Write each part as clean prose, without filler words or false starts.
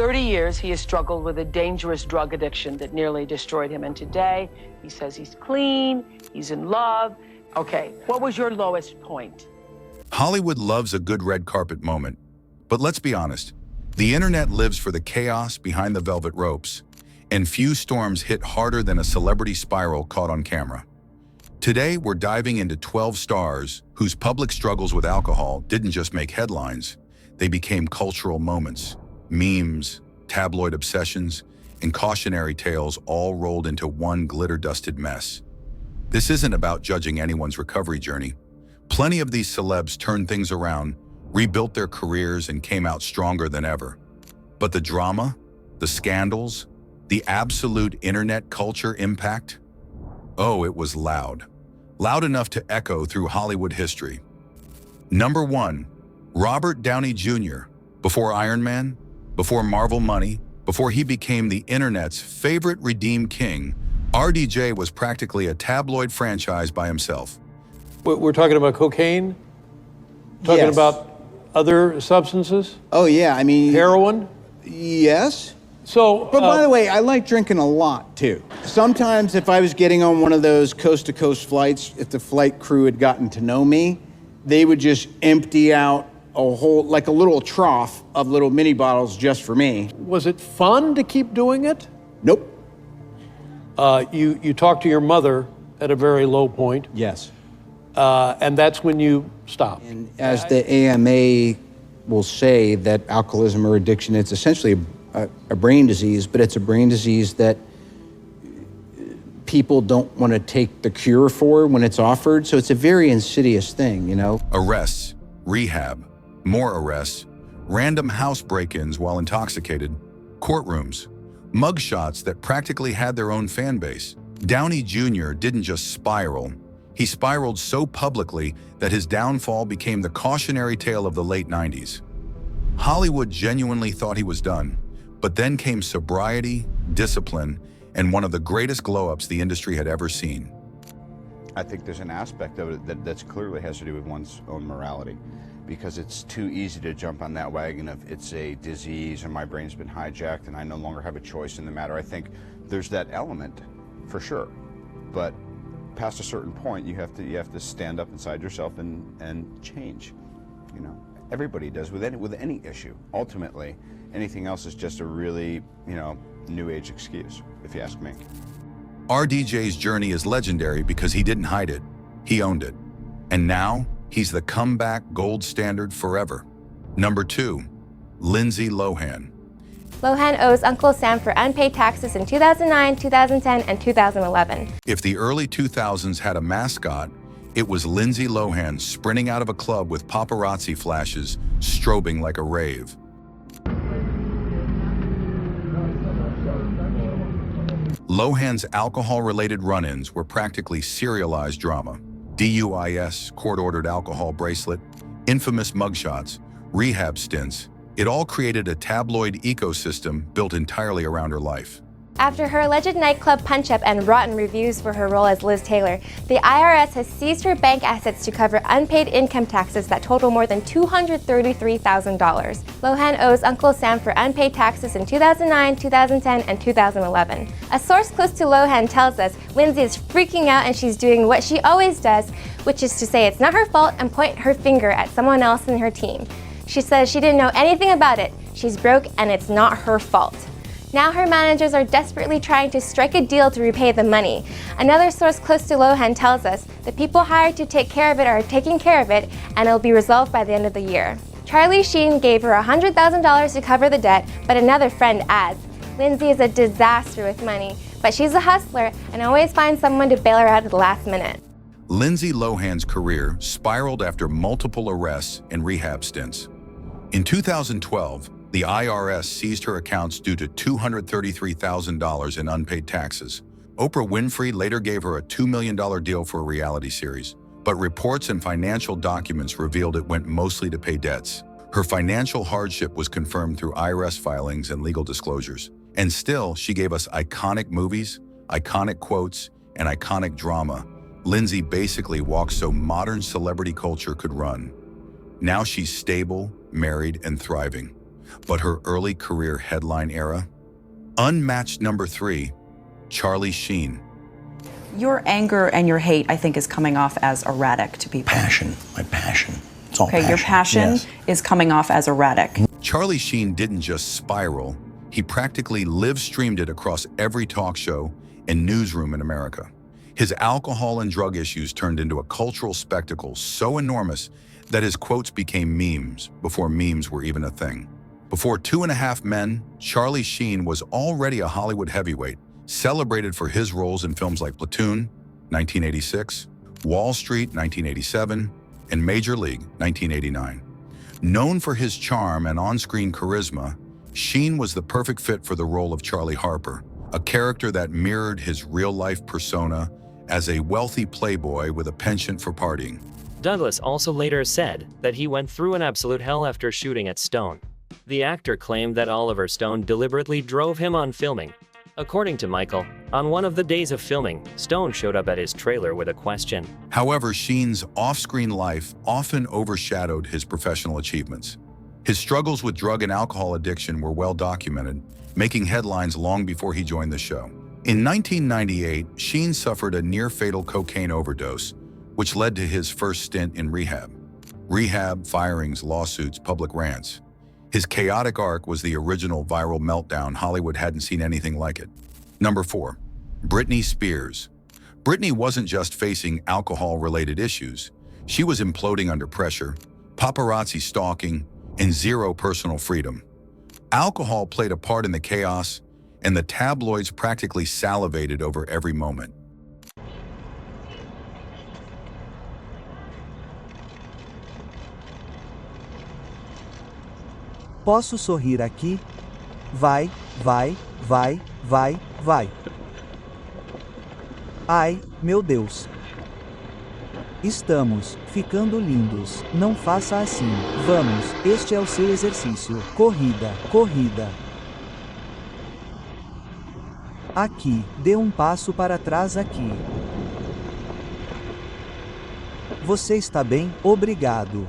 30 years, he has struggled with a dangerous drug addiction that nearly destroyed him. And today, he says he's clean, he's in love. Okay, what was your lowest point? Hollywood loves a good red carpet moment. But let's be honest, the internet lives for the chaos behind the velvet ropes, and few storms hit harder than a celebrity spiral caught on camera. Today, we're diving into 12 stars whose public struggles with alcohol didn't just make headlines, they became cultural moments. Memes, tabloid obsessions, and cautionary tales all rolled into one glitter-dusted mess. This isn't about judging anyone's recovery journey. Plenty of these celebs turned things around, rebuilt their careers, and came out stronger than ever. But the drama, the scandals, the absolute internet culture impact? Oh, it was loud. Loud enough to echo through Hollywood history. Number 1, Robert Downey Jr. Before Iron Man, before Marvel money, before he became the internet's favorite redeemed king, RDJ was practically a tabloid franchise by himself. We're talking about cocaine? Talking Yes. about other substances? Oh, yeah, I mean... Heroin? Yes. So, But by the way, I like drinking a lot, too. Sometimes if I was getting on one of those coast-to-coast flights, if the flight crew had gotten to know me, they would just empty out a whole, like a little trough of little mini bottles just for me. was it fun to keep doing it? Nope. You talked to your mother at a very low point, Yes. and that's when you stopped. And as the AMA will say, that alcoholism or addiction, it's essentially a brain disease, but it's a brain disease that people don't want to take the cure for when it's offered. So it's a very insidious thing, you know? Arrests, rehab, more arrests, random house break-ins while intoxicated, courtrooms, mugshots that practically had their own fan base. Downey Jr. didn't just spiral. He spiraled so publicly that his downfall became the cautionary tale of the late 90s. Hollywood genuinely thought he was done, but then came sobriety, discipline, and one of the greatest glow-ups the industry had ever seen. I think there's an aspect of it that clearly has to do with one's own morality, because it's too easy to jump on that wagon of it's a disease and my brain's been hijacked and I no longer have a choice in the matter. I think there's that element for sure, but past a certain point you have to stand up inside yourself and change. You know, everybody does with any issue. Ultimately, anything else is just a really, new age excuse, if you ask me. RDJ's journey is legendary because he didn't hide it, he owned it. And now, he's the comeback gold standard forever. Number 2, Lindsay Lohan. Lohan owes Uncle Sam for unpaid taxes in 2009, 2010, and 2011. If the early 2000s had a mascot, it was Lindsay Lohan sprinting out of a club with paparazzi flashes, strobing like a rave. Lohan's alcohol-related run-ins were practically serialized drama. DUIs, court-ordered alcohol bracelet, infamous mugshots, rehab stints. It all created a tabloid ecosystem built entirely around her life. After her alleged nightclub punch-up and rotten reviews for her role as Liz Taylor, the IRS has seized her bank assets to cover unpaid income taxes that total more than $233,000. Lohan owes Uncle Sam for unpaid taxes in 2009, 2010, and 2011. A source close to Lohan tells us Lindsay is freaking out and she's doing what she always does, which is to say it's not her fault and point her finger at someone else in her team. She says she didn't know anything about it, she's broke, and it's not her fault. Now her managers are desperately trying to strike a deal to repay the money. Another source close to Lohan tells us the people hired to take care of it are taking care of it, and it'll be resolved by the end of the year. Charlie Sheen gave her $100,000 to cover the debt, but another friend adds, Lindsay is a disaster with money, but she's a hustler and always finds someone to bail her out at the last minute. Lindsay Lohan's career spiraled after multiple arrests and rehab stints. In 2012, the IRS seized her accounts due to $233,000 in unpaid taxes. Oprah Winfrey later gave her a $2 million deal for a reality series, but reports and financial documents revealed it went mostly to pay debts. Her financial hardship was confirmed through IRS filings and legal disclosures. And still, she gave us iconic movies, iconic quotes, and iconic drama. Lindsay basically walked so modern celebrity culture could run. Now she's stable, married, and thriving. But her early career headline era? Unmatched number 3, Charlie Sheen. Your anger and your hate, I think, is coming off as erratic to people. Passion, my passion. It's all Okay, your passion yes. is coming off as erratic. Charlie Sheen didn't just spiral, he practically live-streamed it across every talk show and newsroom in America. His alcohol and drug issues turned into a cultural spectacle so enormous that his quotes became memes before memes were even a thing. Before 2.5 Men, Charlie Sheen was already a Hollywood heavyweight, celebrated for his roles in films like Platoon, 1986, Wall Street, 1987, and Major League, 1989. Known for his charm and on-screen charisma, Sheen was the perfect fit for the role of Charlie Harper, a character that mirrored his real-life persona as a wealthy playboy with a penchant for partying. Douglas also later said that he went through an absolute hell after shooting at Stone. The actor claimed that Oliver Stone deliberately drove him on filming. According to Michael, on one of the days of filming, Stone showed up at his trailer with a question. However, Sheen's off-screen life often overshadowed his professional achievements. His struggles with drug and alcohol addiction were well documented, making headlines long before he joined the show. In 1998, Sheen suffered a near-fatal cocaine overdose, which led to his first stint in rehab. Rehab, firings, lawsuits, public rants. His chaotic arc was the original viral meltdown. Hollywood hadn't seen anything like it. Number 4, Britney Spears. Britney wasn't just facing alcohol-related issues. She was imploding under pressure, paparazzi stalking, and zero personal freedom. Alcohol played a part in the chaos, and the tabloids practically salivated over every moment. Posso sorrir aqui? Vai, vai, vai, vai, vai. Ai, meu Deus. Estamos ficando lindos. Não faça assim. Vamos, este é o seu exercício. Corrida, corrida. Aqui, dê um passo para trás aqui. Você está bem? Obrigado.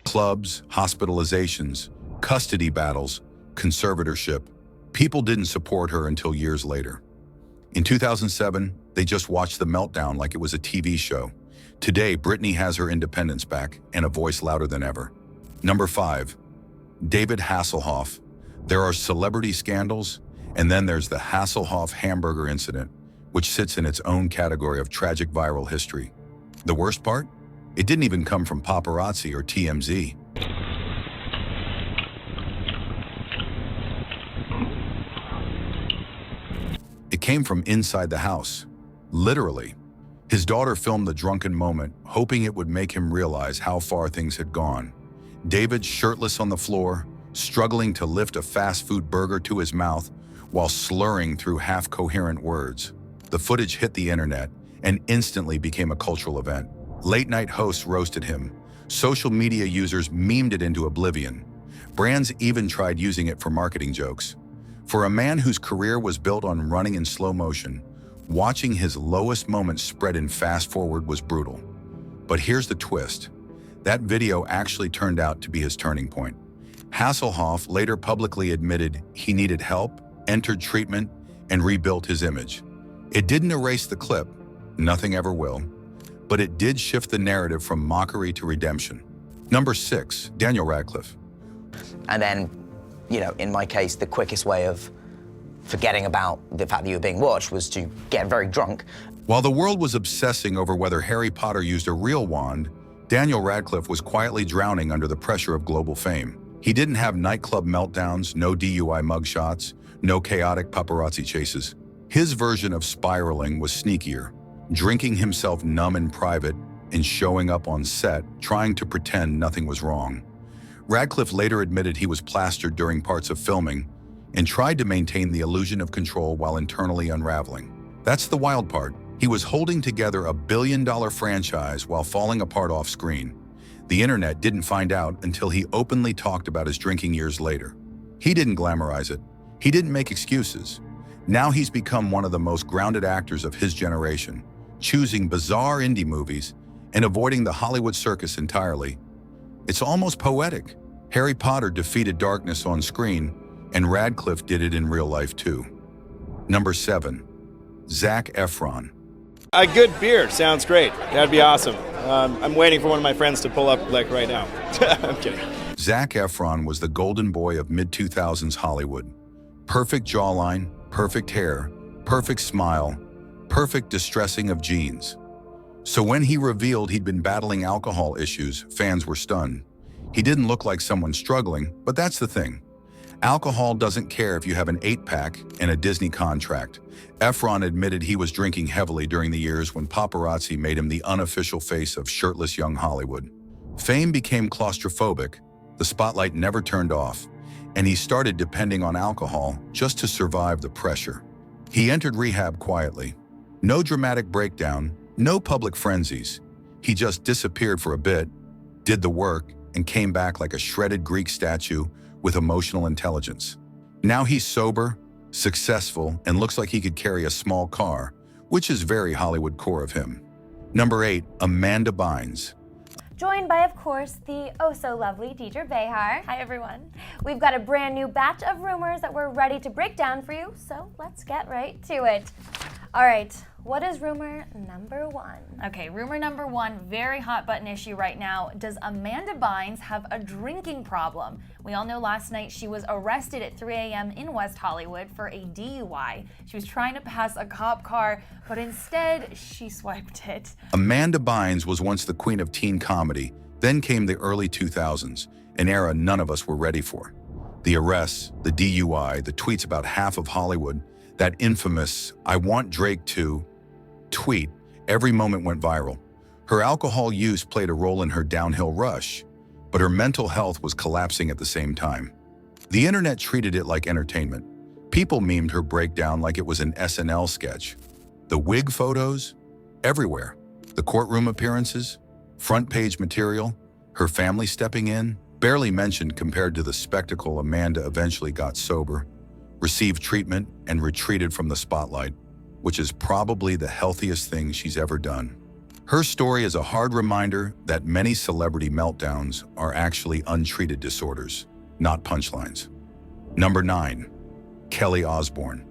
Clubs, hospitalizations, custody battles, conservatorship. People didn't support her until years later. In 2007, they just watched the Meltdown like it was a TV show. Today, Britney has her independence back and a voice louder than ever. Number 5, David Hasselhoff. There are celebrity scandals, and then there's the Hasselhoff hamburger incident, which sits in its own category of tragic viral history. The worst part? It didn't even come from paparazzi or TMZ. It came from inside the house, literally. His daughter filmed the drunken moment, hoping it would make him realize how far things had gone. David, shirtless on the floor, struggling to lift a fast food burger to his mouth while slurring through half-coherent words. The footage hit the internet and instantly became a cultural event. Late-night hosts roasted him. Social media users memed it into oblivion. Brands even tried using it for marketing jokes. For a man whose career was built on running in slow motion, watching his lowest moments spread in fast forward was brutal. But here's the twist. That video actually turned out to be his turning point. Hasselhoff later publicly admitted he needed help, entered treatment, and rebuilt his image. It didn't erase the clip, nothing ever will, but it did shift the narrative from mockery to redemption. Number 6, Daniel Radcliffe. And then, you know, in my case, the quickest way of forgetting about the fact that you were being watched was to get very drunk. While the world was obsessing over whether Harry Potter used a real wand, Daniel Radcliffe was quietly drowning under the pressure of global fame. He didn't have nightclub meltdowns, no DUI mugshots, no chaotic paparazzi chases. His version of spiraling was sneakier, drinking himself numb in private and showing up on set, trying to pretend nothing was wrong. Radcliffe later admitted he was plastered during parts of filming and tried to maintain the illusion of control while internally unraveling. That's the wild part. He was holding together $1 billion franchise while falling apart off screen. The internet didn't find out until he openly talked about his drinking years later. He didn't glamorize it. He didn't make excuses. Now he's become one of the most grounded actors of his generation, choosing bizarre indie movies and avoiding the Hollywood circus entirely. It's almost poetic. Harry Potter defeated darkness on screen, and Radcliffe did it in real life too. Number 7. Zac Efron. A good beer sounds great. That'd be awesome. I'm waiting for one of my friends to pull up like right now. I'm kidding. Zac Efron was the golden boy of mid-2000s Hollywood. Perfect jawline, perfect hair, perfect smile, perfect distressing of jeans. So when he revealed he'd been battling alcohol issues, fans were stunned. He didn't look like someone struggling, but that's the thing. Alcohol doesn't care if you have an 8-pack and a Disney contract. Efron admitted he was drinking heavily during the years when paparazzi made him the unofficial face of shirtless young Hollywood. Fame became claustrophobic, the spotlight never turned off, and he started depending on alcohol just to survive the pressure. He entered rehab quietly. No dramatic breakdown, no public frenzies. He just disappeared for a bit, did the work, and came back like a shredded Greek statue with emotional intelligence. Now he's sober, successful, and looks like he could carry a small car, which is very Hollywood core of him. Number 8, Amanda Bynes. Joined by, of course, the oh-so-lovely Deidre Behar. Hi, everyone. We've got a brand new batch of rumors that we're ready to break down for you, so let's get right to it. All right, what is rumor number 1? Okay, rumor number 1, very hot button issue right now. Does Amanda Bynes have a drinking problem? We all know last night she was arrested at 3 a.m. in West Hollywood for a DUI. She was trying to pass a cop car, but instead she swiped it. Amanda Bynes was once the queen of teen comedy. Then came the early 2000s, an era none of us were ready for. The arrests, the DUI, the tweets about half of Hollywood, that infamous "I want Drake to" tweet, every moment went viral. Her alcohol use played a role in her downhill rush, but her mental health was collapsing at the same time. The internet treated it like entertainment. People memed her breakdown like it was an SNL sketch. The wig photos? Everywhere. The courtroom appearances? Front page material? Her family stepping in? Barely mentioned compared to the spectacle Amanda eventually got sober, received treatment, and retreated from the spotlight, which is probably the healthiest thing she's ever done. Her story is a hard reminder that many celebrity meltdowns are actually untreated disorders, not punchlines. Number 9, Kelly Osbourne.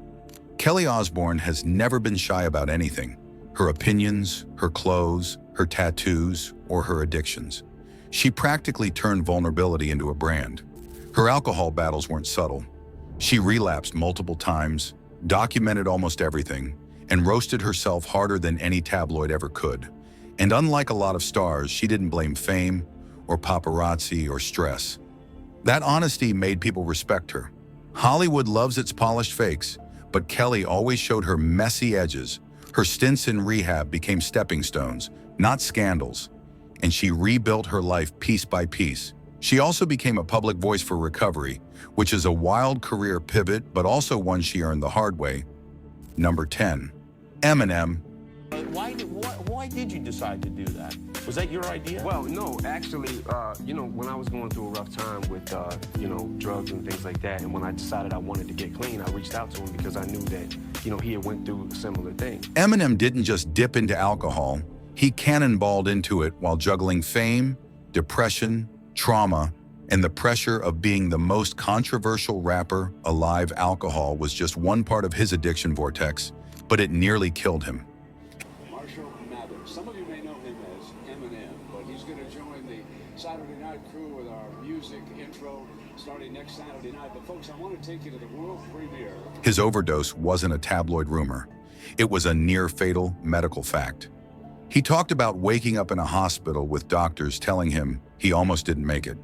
Kelly Osbourne has never been shy about anything. Her opinions, her clothes, her tattoos, or her addictions. She practically turned vulnerability into a brand. Her alcohol battles weren't subtle. She relapsed multiple times, documented almost everything, and roasted herself harder than any tabloid ever could. And unlike a lot of stars, she didn't blame fame or paparazzi or stress. That honesty made people respect her. Hollywood loves its polished fakes, but Kelly always showed her messy edges. Her stints in rehab became stepping stones, not scandals, and she rebuilt her life piece by piece. She also became a public voice for recovery, which is a wild career pivot, but also one she earned the hard way. Number 10, Eminem. Why did you decide to do that? Was that your idea? Well, no, actually, when I was going through a rough time with, drugs and things like that, and when I decided I wanted to get clean, I reached out to him because I knew that, he had went through a similar thing. Eminem didn't just dip into alcohol, he cannonballed into it while juggling fame, depression, trauma, and the pressure of being the most controversial rapper alive. Alcohol was just one part of his addiction vortex, but it nearly killed him. Some of you may know him as Eminem, but he's going to join the Saturday night crew with our music intro starting next Saturday night. But folks, I want to take you to the world premiere. His overdose wasn't a tabloid rumor. It was a near-fatal medical fact. He talked about waking up in a hospital with doctors telling him he almost didn't make it.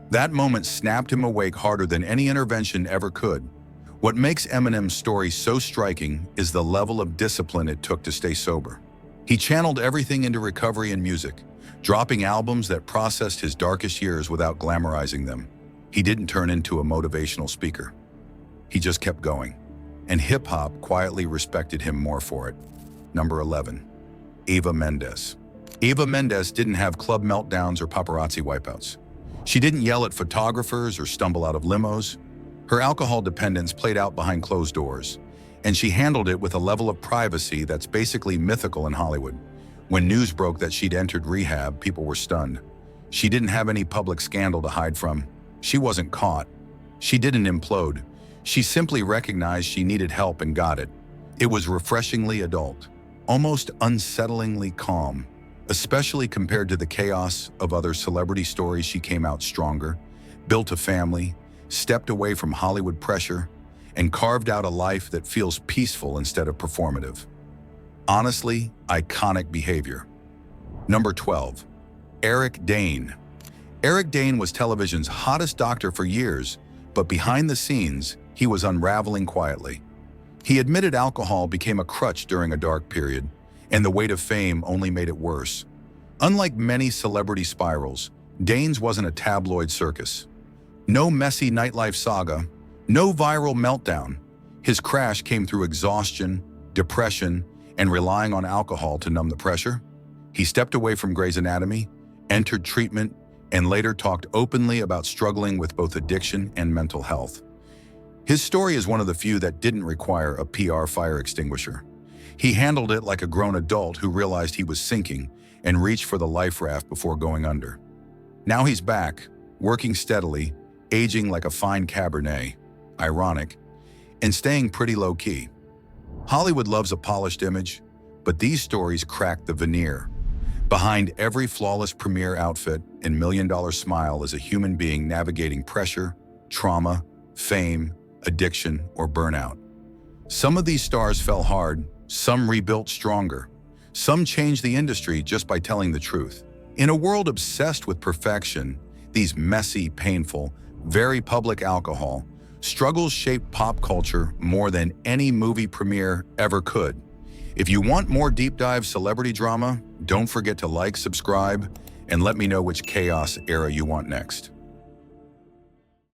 That moment snapped him awake harder than any intervention ever could. What makes Eminem's story so striking is the level of discipline it took to stay sober. He channeled everything into recovery and music, dropping albums that processed his darkest years without glamorizing them. He didn't turn into a motivational speaker. He just kept going, and hip-hop quietly respected him more for it. Number 11, Eva Mendes. Eva Mendes didn't have club meltdowns or paparazzi wipeouts. She didn't yell at photographers or stumble out of limos. Her alcohol dependence played out behind closed doors, and she handled it with a level of privacy that's basically mythical in Hollywood. When news broke that she'd entered rehab, people were stunned. She didn't have any public scandal to hide from. She wasn't caught. She didn't implode. She simply recognized she needed help and got it. It was refreshingly adult, almost unsettlingly calm. Especially compared to the chaos of other celebrity stories, she came out stronger, built a family, stepped away from Hollywood pressure, and carved out a life that feels peaceful instead of performative. Honestly, iconic behavior. Number 12, Eric Dane. Eric Dane was television's hottest doctor for years, but behind the scenes, he was unraveling quietly. He admitted alcohol became a crutch during a dark period, and the weight of fame only made it worse. Unlike many celebrity spirals, Dane's wasn't a tabloid circus. No messy nightlife saga, no viral meltdown. His crash came through exhaustion, depression, and relying on alcohol to numb the pressure. He stepped away from Grey's Anatomy, entered treatment, and later talked openly about struggling with both addiction and mental health. His story is one of the few that didn't require a PR fire extinguisher. He handled it like a grown adult who realized he was sinking and reached for the life raft before going under. Now he's back, working steadily, aging like a fine Cabernet, ironic, and staying pretty low-key. Hollywood loves a polished image, but these stories crack the veneer. Behind every flawless premiere outfit and million-dollar smile is a human being navigating pressure, trauma, fame, addiction, or burnout. Some of these stars fell hard, some rebuilt stronger. Some changed the industry just by telling the truth. In a world obsessed with perfection, these messy, painful, very public alcohol struggles shape pop culture more than any movie premiere ever could. If you want more deep dive celebrity drama, don't forget to like, subscribe, and let me know which chaos era you want next.